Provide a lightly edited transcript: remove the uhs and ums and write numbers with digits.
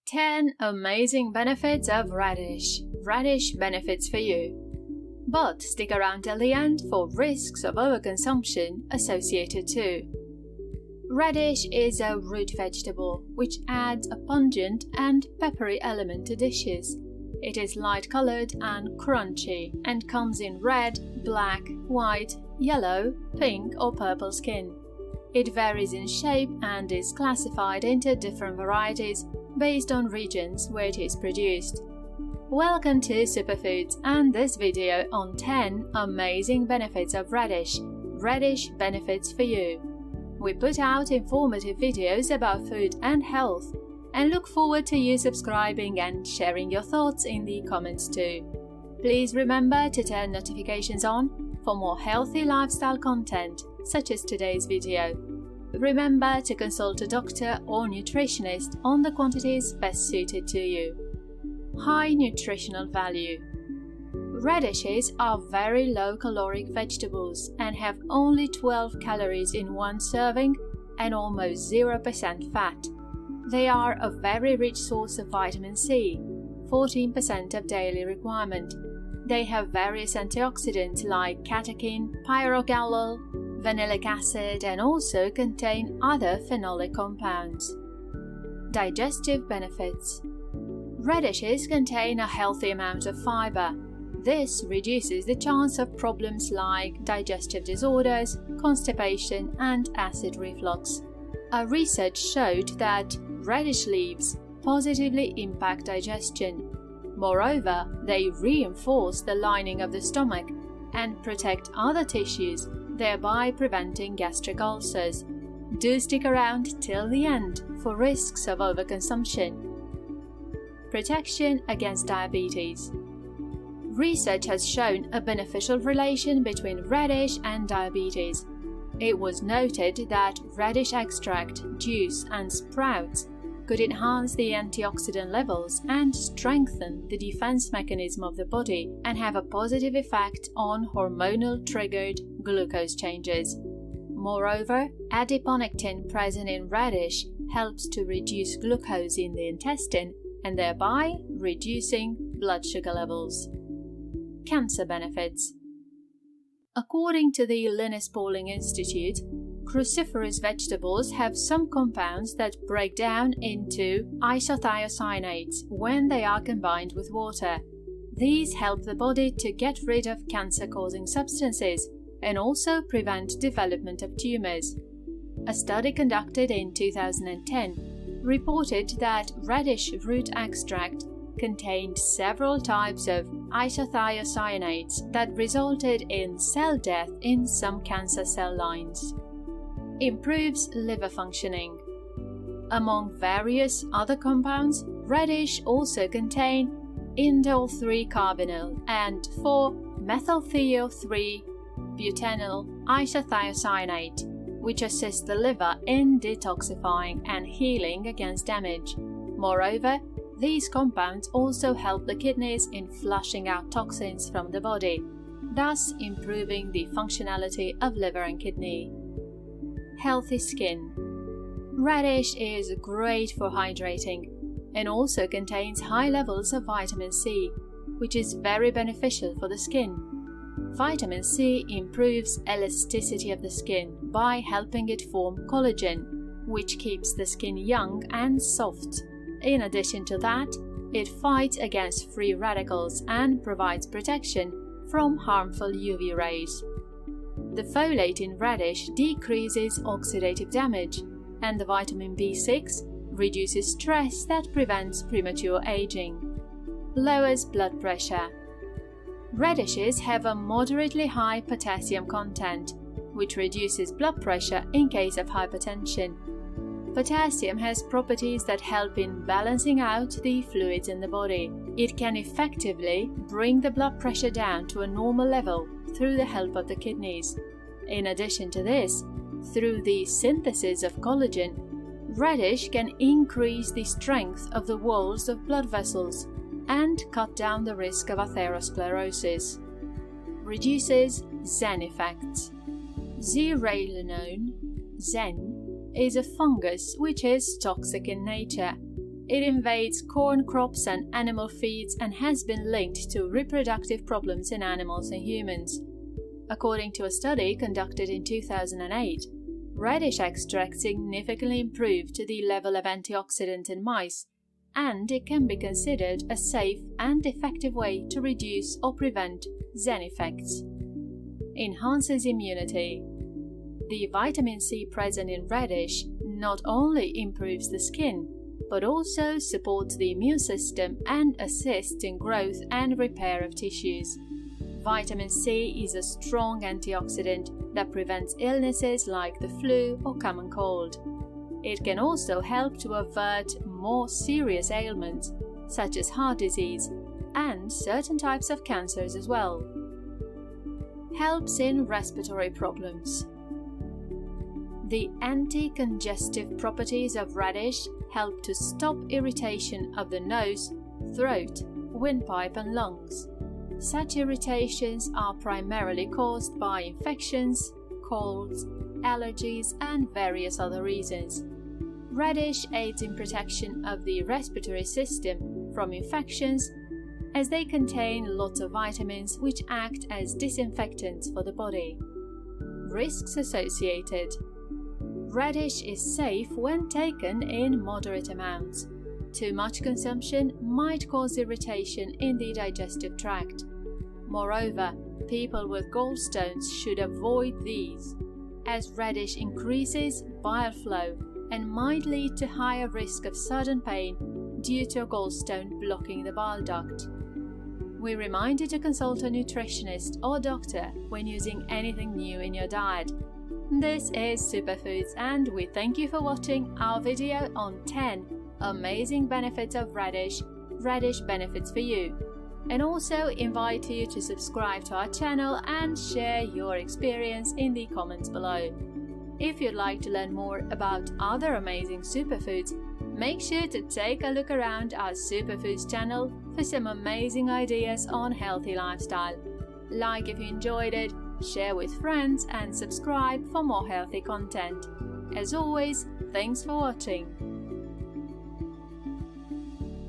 10 amazing benefits of radish. Radish benefits for you. But stick around till the end for risks of overconsumption associated too. Radish is a root vegetable which adds a pungent and peppery element to dishes. It is light-colored and crunchy and comes in red, black, white, yellow, pink or purple skin. It varies in shape and is classified into different varieties based on regions where it is produced. Welcome to Superfoods and this video on 10 amazing benefits of radish. Radish benefits for you. We put out informative videos about food and health and look forward to you subscribing and sharing your thoughts in the comments too. Please remember to turn notifications on for more healthy lifestyle content such as today's video. Remember to consult a doctor or nutritionist on the quantities best suited to you. High nutritional value. Radishes are very low caloric vegetables and have only 12 calories in one serving and almost 0% fat. They are a very rich source of vitamin C, 14% of daily requirement. They have various antioxidants like catechin, pyrogallol, vanillic acid, and also contain other phenolic compounds. Digestive benefits. Radishes contain a healthy amount of fiber. This reduces the chance of problems like digestive disorders, constipation, and acid reflux. A research showed that radish leaves positively impact digestion. Moreover, they reinforce the lining of the stomach and protect other tissues, thereby preventing gastric ulcers. Do stick around till the end for risks of overconsumption. Protection against diabetes. Research has shown a beneficial relation between radish and diabetes. It was noted that radish extract, juice, and sprouts could enhance the antioxidant levels and strengthen the defense mechanism of the body and have a positive effect on hormonal-triggered glucose changes. Moreover, adiponectin present in radish helps to reduce glucose in the intestine and thereby reducing blood sugar levels. Cancer benefits. According to the Linus Pauling Institute, cruciferous vegetables have some compounds that break down into isothiocyanates when they are combined with water. These help the body to get rid of cancer-causing substances and also prevent development of tumors. A study conducted in 2010 reported that radish root extract contained several types of isothiocyanates that resulted in cell death in some cancer cell lines. Improves liver functioning. Among various other compounds, radish also contain indole-3-carbonyl and 4-methylthio-3-butenyl isothiocyanate, which assist the liver in detoxifying and healing against damage. Moreover, these compounds also help the kidneys in flushing out toxins from the body, thus improving the functionality of liver and kidney. Healthy skin. Radish is great for hydrating and also contains high levels of vitamin C, which is very beneficial for the skin. Vitamin C improves elasticity of the skin by helping it form collagen, which keeps the skin young and soft. In addition to that, it fights against free radicals and provides protection from harmful UV rays. The folate in radish decreases oxidative damage, and the vitamin B6 reduces stress that prevents premature aging. Lowers blood pressure. Radishes have a moderately high potassium content, which reduces blood pressure in case of hypertension. Potassium has properties that help in balancing out the fluids in the body. It can effectively bring the blood pressure down to a normal level through the help of the kidneys. In addition to this, through the synthesis of collagen, radish can increase the strength of the walls of blood vessels and cut down the risk of atherosclerosis. Reduces Zen effects. Zearalenone, Zen, is a fungus which is toxic in nature. It invades corn crops and animal feeds and has been linked to reproductive problems in animals and humans. According to a study conducted in 2008, radish extract significantly improved the level of antioxidant in mice, and it can be considered a safe and effective way to reduce or prevent Zen effects. Enhances immunity. The vitamin C present in radish not only improves the skin, but also supports the immune system and assists in growth and repair of tissues. Vitamin C is a strong antioxidant that prevents illnesses like the flu or common cold. It can also help to avert more serious ailments, such as heart disease and certain types of cancers as well. Helps in respiratory problems. The anti-congestive properties of radish help to stop irritation of the nose, throat, windpipe and lungs. Such irritations are primarily caused by infections, colds, allergies and various other reasons. Radish aids in protection of the respiratory system from infections as they contain lots of vitamins which act as disinfectants for the body. Risks associated. Radish is safe when taken in moderate amounts. Too much consumption might cause irritation in the digestive tract. Moreover, people with gallstones should avoid these, as radish increases bile flow and might lead to higher risk of sudden pain due to a gallstone blocking the bile duct. We remind you to consult a nutritionist or doctor when using anything new in your diet. This is Superfoods, and we thank you for watching our video on 10 amazing benefits of radish benefits for you, and also invite you to subscribe to our channel and share your experience in the comments below. If you'd like to learn more about other amazing superfoods, make sure to take a look around our Superfoods channel for some amazing ideas on healthy lifestyle. Like if you enjoyed it, share with friends and subscribe for more healthy content. As always, thanks for watching.